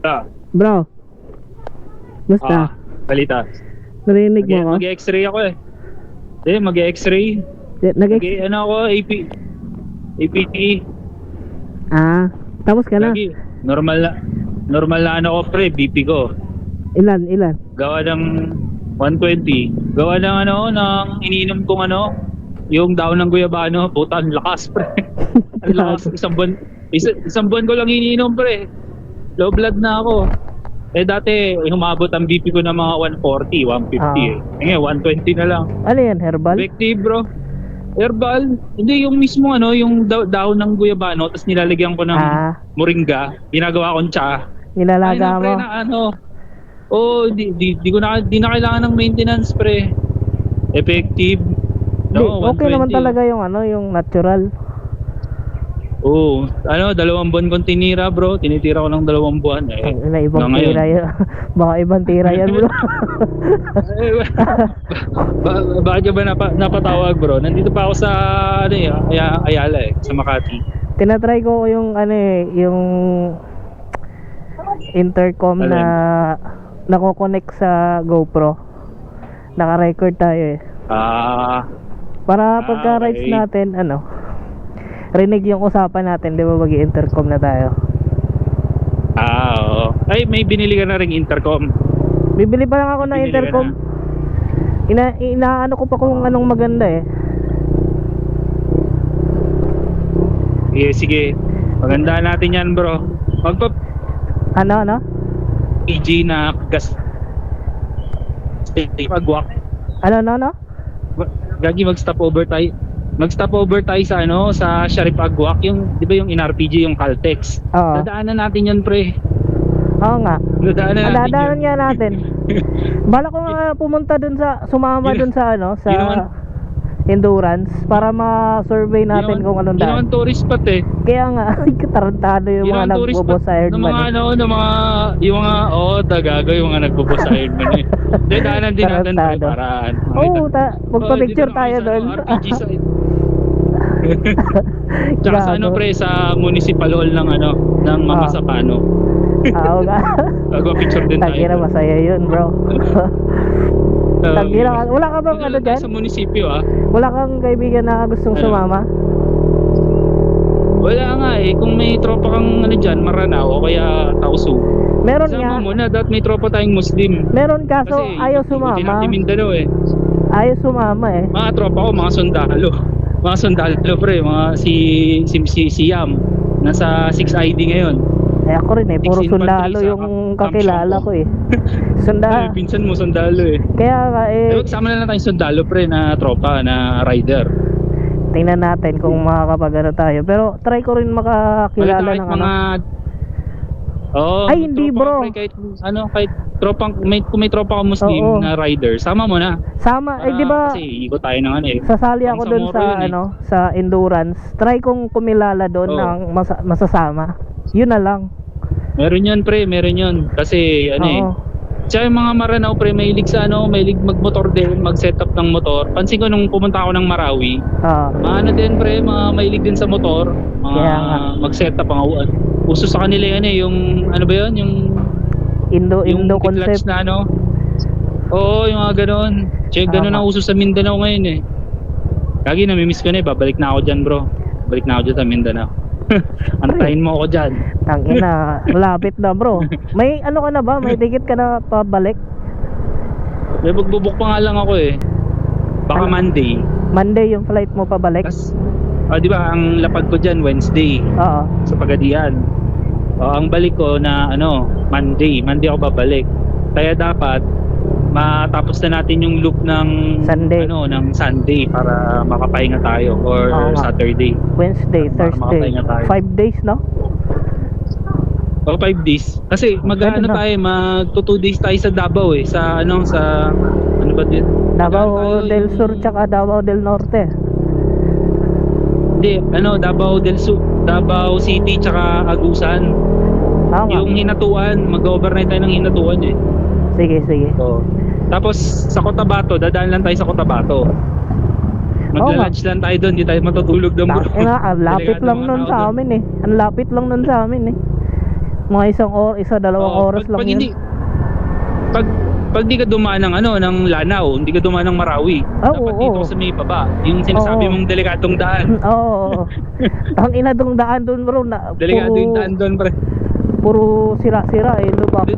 Ah, Bro, basta. balita. Narinig mo ako? Mag-x-ray ako eh. Hindi, mag-x-ray. Ano ako, APT. Tapos ka na? Lagi, normal na ano ko pre, BP ko. Ilan? Gawa ng 120. Gawa ng ng ininom kong yung daon ng guyabano. Puta, ang lakas pre. Ang lakas, isang buwan ko lang ininom pre. Low blood na ako. Eh dati, humabot ang BP ko ng mga 140, 150 eh. Ngayon, 120 na lang. Ano yan, herbal? Effective bro. Herbal. Hindi, yung mismo yung daon ng guyabano, tapos nilalagyan ko ng moringa. Ginagawa kong tsa. Nilalaga mo? Pre, di na kailangan ng maintenance pre. Effective. Okay naman talaga yung yung natural. Oo, 2 buwan kong tinira bro. Tinitira ko ng 2 buwan eh. Ibang tira yan. Baka ibang tira yan bro. Bakit ka ba napatawag bro? Nandito pa ako sa Ayala eh, sa Makati. Tinatry ko yung yung intercom na nako-connect sa GoPro. Naka-record tayo eh. Para pagka-rides natin rinig yung usapan natin, di ba mag-intercom na tayo? Oo. Ay, may binili ka na ring intercom. Bibili pa lang ako ng intercom. Inaano ko pa kung anong maganda eh. Sige. Magandaan natin yan bro. Ano? PG na gas. Pagwak. Ano? Gagi mag-stop over tayo sa sa Sharif Agwak, yung 'di ba yung in-RPG yung Caltex. Dadaanan natin 'yon, pre. Oo nga. Dadaanan nga natin. Bala ko nga pumunta dun sa sumama dun sa endurance para ma-survey natin kung anong daan. Yung tourist spot eh. Kaya nga tarantado yung mga nagbo-boss sa Ironman. Yung mga tagago yung mga nagbo-boss sa Ironman eh. Dadaanan din natin para magpa-picture tayo doon. RPG site. Tsaka sa pre, sa municipal hall ng Mama Sapano. Oo nga. Magpa-picture din tayo. Tagira, masaya yun bro. Tagira, wala ka bang dyan? Sa munisipyo Wala kang kaibigan na gustong sumama? Wala nga eh. Kung may tropa kang dyan, Maranao o kaya Tausu, meron sama nga. mo na, dapat may tropa tayong Muslim. Meron kaso kasi ayaw sumama. Kasi Mindanao eh. Ayaw sumama eh. Mga tropa ko, mga sundalo. Mga sundalo pre, mga si Siam. Nasa 6 ID ngayon. Ako rin eh, puro sundalo yung kakilala ko eh. Pinsan mo sundalo eh. Kaya nga Magsama na lang tayong sundalo pre na tropa, na rider. Tingnan natin kung makakapag tayo. Pero try ko rin makakilala ng mga ay hindi bro. Pre, kahit tropang kung may tropa ka Muslim na rider, sama mo na. Sama di ba? Kasi ikot tayo ng Sasali ako doon sa sa endurance. Try kong kumilala doon ng masasama. Yun na lang. Meron yun pre, meron yun. Kasi Tsaka yung mga Maranao pre, mahilig sa mahilig magmotor din, mag-set up ng motor. Pansin ko nung pumunta ako ng Marawi, din pre, mahilig din sa motor, mag-set up uso sa kanila yan yung ano ba yun, yung Indo concept na oo, yung mga ganon. Check, ganon ang uso sa Mindanao ngayon eh. Lagi namimiss ko na babalik na ako dyan bro. Balik na ako dyan sa Mindanao. Antayin mo ako dyan. Tangina, malapit na bro. May ka na ba? May ticket ka na pabalik? May magbubuk pa nga lang ako eh. Baka Monday yung flight mo pabalik? Di ba ang lapag ko dyan Wednesday. Sa Pagadian. Ang balik ko na Monday ako babalik. Kaya dapat matapos na natin yung loop ng Sunday. Ng Sunday para makapahinga tayo, or Saturday. Wednesday, Thursday. 5 days, no? 5 days. Kasi tayo, mag-2 days tayo sa Davao eh. Sa ano ba din? Davao del Sur tsaka Davao del Norte. Hindi, Davao del Sur, Davao City tsaka Agusan. Yung Hinatuan, mag-overnight tayo ng Hinatuan eh. Sige. Tapos sa Cotabato, dadaan lang tayo sa Cotabato. Magla-lunch lang tayo doon, di tayo matutulog doon bro. Ang lapit lang nun sa amin eh. Mga dalawang oras lang pag yun. hindi, pag di ka dumaan ng ng Lanao, hindi ka dumaan ng Marawi. Dapat dito sa may baba, yung sinasabi mong delikatong daan. Oo. Ang ina dong daan doon bro na Delikado yung daan doon, pre. puro sira-sira lubak.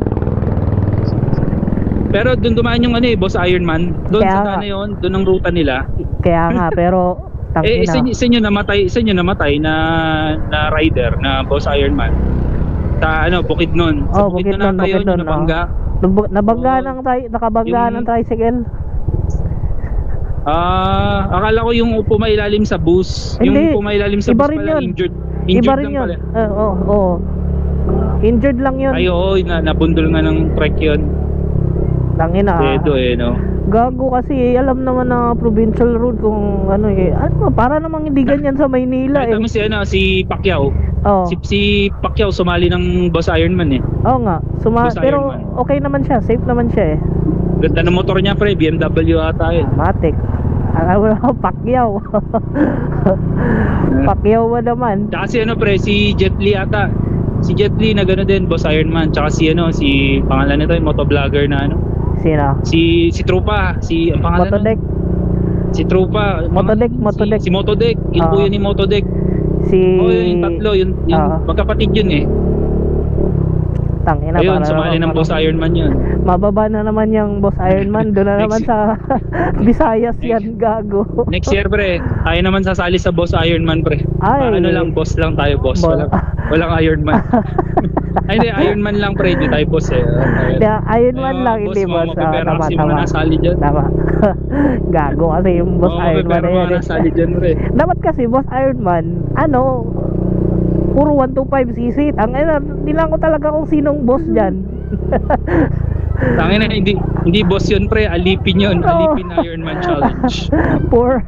Pero doon dumaan yung Boss Ironman. Doon Kaya sa nga. daan na yun, doon ang ruta nila. Kaya nga, pero Isa inyo namatay na rider na Boss Ironman. Sa Bukidnon. Sa Bukidnon ata yun, yung nabangga. Nabangga nakabangga ng tricycle. Akala ko yung pumailalim sa bus. Hindi, Yung pumailalim sa iba bus rin pala, yun. injured Iba lang rin yun. pala. Oo. Injured lang yun. Ay oo, nabundol nga ng trek yun. Tangina. Dedo no. Gago kasi alam naman na provincial road kung para namang hindi ganyan sa Maynila Kahit naman si Pacquiao. Oh. Si Pacquiao sumali ng Boss Ironman Oo nga. Boss Pero Ironman. okay naman siya, safe naman siya Ganda ng motor niya, pre, BMW ata yun. Matic. Alam mo, Pacquiao. Pacquiao ba naman? Tsaka pre, si Jet Li ata. Si Jet Li na gano'n din, Boss Ironman. Tsaka si pangalan nito, yung motovlogger na Sino? Si Trupa, ang pangalan Motodek. Si Trupa, Motodek. Si Motodek, yung kuya ni Motodek. Yung tatlo, yung magkapatid yun Tangina, ayun, sumali ng Boss Ironman yun. Mababa na naman yung Boss Ironman. Doon na naman sa Visayas yan, gago. Next year, pre, tayo naman sasali sa Boss Ironman, pre. Ay. Boss lang tayo, boss. Walang Ironman. Ay, hindi, Ironman lang, pre. Hindi tayo boss Ironman lang, hindi boss. Tama. Kasi mga nasali dyan. Tama. Gago kasi yung Boss Ironman mga nasali dyan, pre. Dapat kasi Boss Ironman, puro 125cc. Hindi lang ko talaga kung sinong boss dyan. Tangin na, hindi boss yun, pre. Alipin yun. Alipin Ironman Challenge. Poor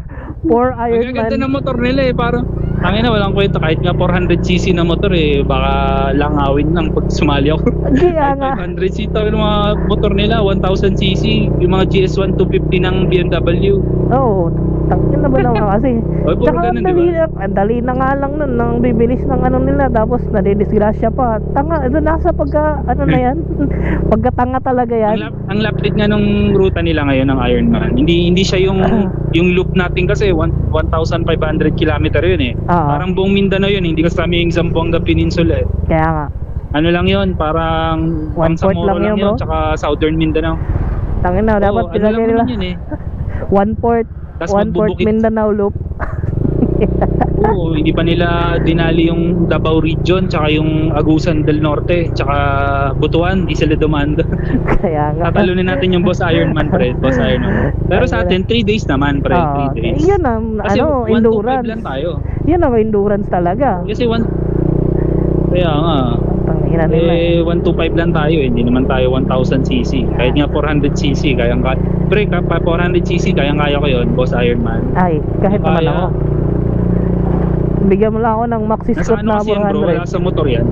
Ironman. Magaganda ng motor nila parang tangin na, walang kwenta. Kahit nga 400cc na motor baka langawin lang pag sumali ako. Kaya nga. 500cc yung mga motor nila, 1000cc. Yung mga GS1 250 ng BMW. Oo. Tangin na ba naman kasi. Tsaka ang dali na nga lang nun nang bibilis ng nila tapos nadidisgrasya pa. Tanga, nasa na yan. Pagkatanga talaga yan. Ang lapit nga nung ruta nila ngayon ng Ironman. Hindi siya yung loop natin kasi 1,500 kilometer yun Parang buong Mindanao yun, hindi kasaming Zamboanga Peninsula Kaya nga. Ano lang yun, parang 1/4 lang yun, bro. Tsaka Southern Mindanao. Tangin na, dapat pinagay nila. Yun 1/4 Mindanao loop. Oo, hindi pa nila dinali yung Davao region, tsaka yung Agusan del Norte, tsaka Butuan, di sila dumanda. Kaya nga. Tatalunin natin yung Boss Ironman, pre. Boss Ironman. Pero sa atin, 3 days naman, pre. 3 days. Yun ang, kasi endurance. 1-5 lang tayo. Yun ang endurance talaga. Kasi kaya nga. 125 lang tayo, hindi naman tayo 1000cc. Kahit nga 400cc, pre, 400cc, kayang-kaya ko yun, Boss Ironman. Ay, kahit naman ako. Bigyan mo lang ako ng maxi scope na 400. Bro, wala sa motor yan.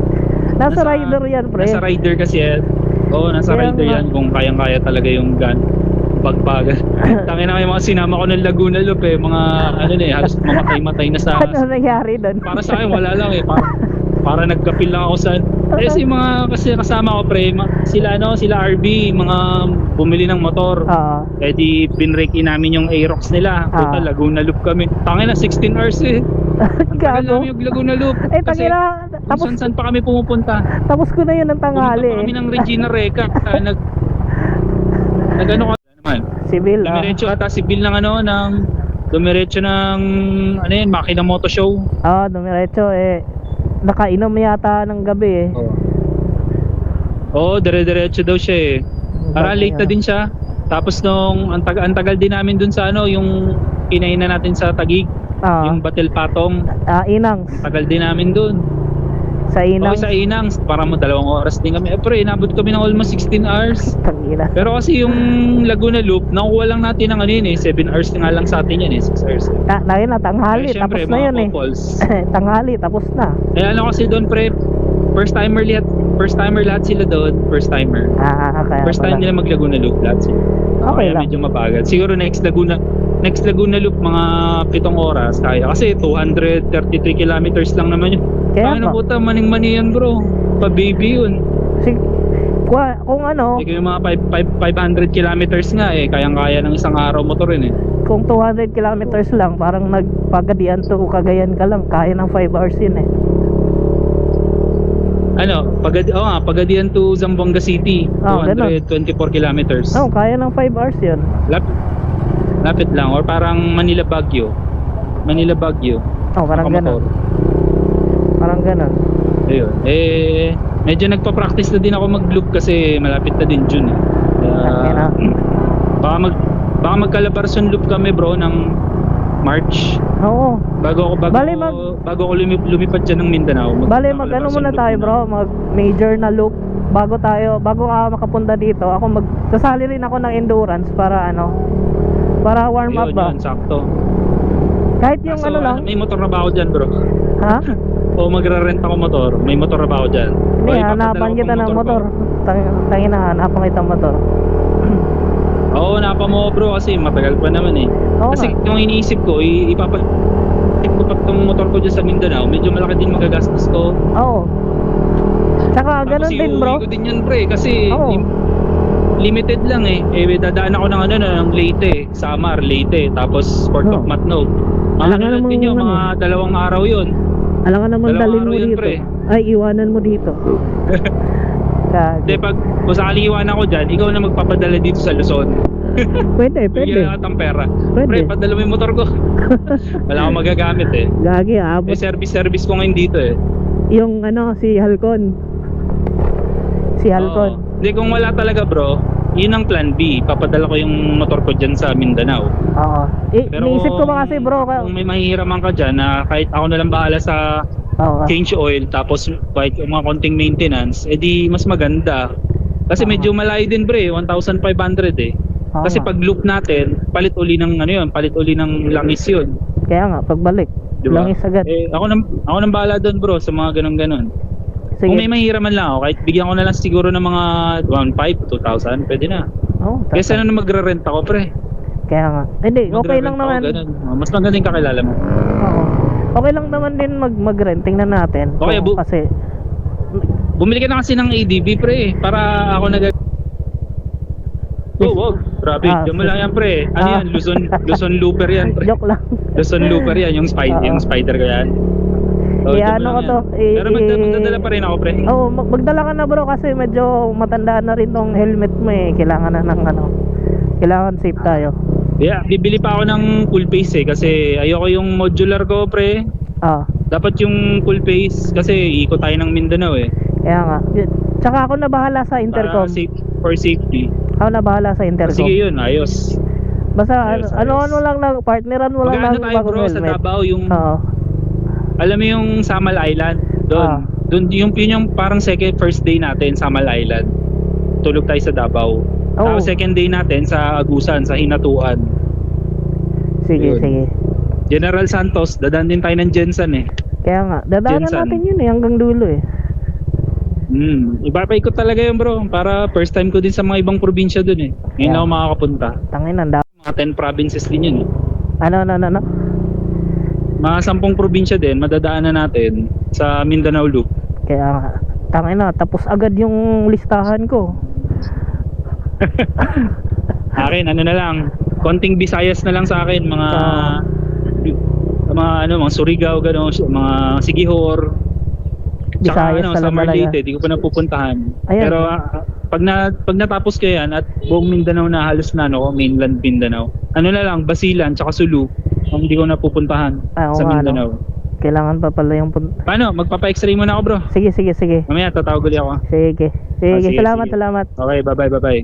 Nasa rider yan, pre. Nasa rider kasi yan. Oo, nasa rider yan kung kayang-kaya talaga yung bagbagan. Tangin na kayo mga sinama ko ng Laguna Loop mga halos mamatay-matay na sa... Ano nangyari doon? Para sa akin, wala lang para nagkapil lang ako sa kasi kasama ko, pre, sila RB, mga bumili ng motor. Di binrake namin yung Aerox nila. Puta, Laguna Loop kami. Tangin na 16 hours Ang tagal namin yung Laguna Loop. Kasi tapos saan pa kami pumupunta. Tapos ko na yun ng tanghali. Pumunta pa kami ng Regina Reca. Nag-ano ka naman? Sibil. Dumiretso ata sibil ng dumiretso ng Makina Moto Show. Dumiretso nakainom yata ng gabi Oo, dire-diretso daw siya Para late na din siya. Tapos ang tagal din namin dun sa yung kinainan natin sa Taguig. Yung Batil Patong. Inangs. Tagal din namin dun. Sa Inangs? Sa Inangs. Para 2 oras din kami. Pero inabot kami ng almost 16 hours. Tangina. Pero kasi yung Laguna Loop, nakuha lang natin ng 7 hours na nga lang sa atin yan 6 hours. Tanghali, tapos na yun Tanghali, tapos na. Kasi doon, pre, first timer lahat sila doon. First timer. First time nila mag Laguna Loop lahat sila. Okay lang. Medyo mabagal. Siguro next Laguna Loop mga 7 oras kaya. Kasi 233 kilometers lang naman yun. Kaya na puta, maning-mani yan, bro. pa baby yun. Sig kung ano, Yung mga 500 kilometers nga eh, kayang-kaya ng isang araw motor rin eh. kung 200 kilometers lang, parang nagpagadian to Cagayan ka lang, kaya ng 5 hours yun eh. Pagadian to Zamboanga City, Ganun. 224 kilometers. Kaya ng 5 hours yun. Lapit lang, or parang Manila Baguio. Parang Nakamotor. ganun. Parang ganun. Ayun. Medyo nagpa-practice na din ako mag-loop kasi malapit na din June. Tangina. Baka magkalabarson loop kami bro ng March. Oo. Bago ako lumipad dyan ng Mindanao. Bale, mag-ano muna tayo bro, mag-major na loop bago ka makapunta dito. Sasali rin ako ng endurance para warm up ba? Yun, sakto. Kahit yung So, lang. may motor na ba ako dyan bro? Ha? O magra-rent ako motor, may motor na ba ako dyan? Hindi, hanapan kita ng motor. Tangina, hanapan kita ng motor. Oo, napa mo bro kasi matagal pa naman eh. Oo Kasi nga. yung iniisip ko, ipapalit ko pa itong motor ko dyan sa Mindanao, medyo malaki din magagastos ko. Oo. Tsaka ganun Tapos din bro. iuwi ko din yan pre, kasi Oo. limited lang eh. Dadaan ako ng Leyte, Samar, Leyte, tapos Port of Matnog. Alam nga Ano namang din yun, mga 2 araw yun. Alam ka naman, Dalawang dalhin araw mo yun, dito. pre. Ay, iwanan mo dito. Hindi, kung sakali iwanan ko dyan, ikaw na magpapadala dito sa Luzon. Pwede. Bigyan ka ng pera. Pwede. Pre, padala mo yung motor ko. Wala akong magagamit eh. Gagi, abot. Service ko ngayon dito eh. Yung si Halcon. Si Halcon. Oo. Hindi, kung wala talaga bro, yun ang plan B. Papadala ko yung motor ko dyan sa Mindanao. Oo. Iniisip ko ba kasi bro, kung may mahihiraman ka dyan na kahit ako na lang bahala sa oo. change oil, tapos kahit yung mga konting maintenance, edi mas maganda. Kasi medyo malayo din bre, 1,500 eh. Kasi pag loop natin, palit uli ng langis yun. Kaya nga, pagbalik, Diba? langis agad. Ako nang bahala doon bro sa mga ganun. Sige. Kung may mahihiraman lang ako, kahit bigyan ko na lang siguro ng mga 1,500 to 2,000, pwede na. Oo, Kesa na magre-rent ako pre. Kaya nga. Hindi, okay lang naman. Ganun. Mas magaling kakilala mo. Oo. Okay lang naman din mag-rent. Tingnan natin. Okay, kasi bumili ka na kasi ng ADB pre, para ako wag. Grabe, diyan mo lang yan pre. Ano yan? Luzon Looper yan pre. Joke lang. Luzon Looper yan, yung spider ko yan. Diyan mo Ano ko lang to? yan. Pero magdadala pa rin ako pre. Oo, magdala ka na bro kasi medyo matandaan na rin tong helmet mo eh. Kailangan na ng kailangan safe tayo. Yeah, bibili pa ako ng full face eh kasi ayoko yung modular ko pre. Dapat yung full face kasi ikot tayo ng Mindanao eh. Kaya nga. Tsaka ako na bahala sa intercom. For safety. Ako na bahala sa intercom. Sige yun, ayos. Basta Ayos. ano lang na partneran mo lang Magkano ng tayo bro sa helmet. Davao yung Oo. alam mo yung Samal Island? Doon yung parang first day natin Samal Island. Tulog tayo sa Davao. Tapos second day natin sa Agusan, sa Hinatuan. Sige, Yun. sige. General Santos, dadaan din tayo ng Jensen eh. Kaya nga, dadaanan Jensen. natin yun eh hanggang dulo eh. Iba pa ikot talaga yun bro. Para first time ko din sa mga ibang probinsya dun eh. Ngayon Yeah. ako makakapunta. Tangin Mga 10 provinces din yun eh. Ano? Mga 10 probinsya din, madadaanan natin sa Mindanao Loop. Kaya nga, tangin na, tapos agad yung listahan ko. Akin, ano na lang, konting Visayas na lang sa akin, mga Surigao, gano'n, mga Sigihor. Tsaka Visayas sa talaga. Leyte, di ko pa napupuntahan. Ayan. Pero pag natapos ko yan at buong Mindanao na halos na mainland Mindanao, ano na lang, Basilan, tsaka Sulu, ang hindi ko napupuntahan sa Mindanao. Kailangan pa pala yung Paano? Magpapa-x-ray muna ako bro. Sige. Mamaya tatawag ulit ako. Sige. Salamat. Okay, bye-bye.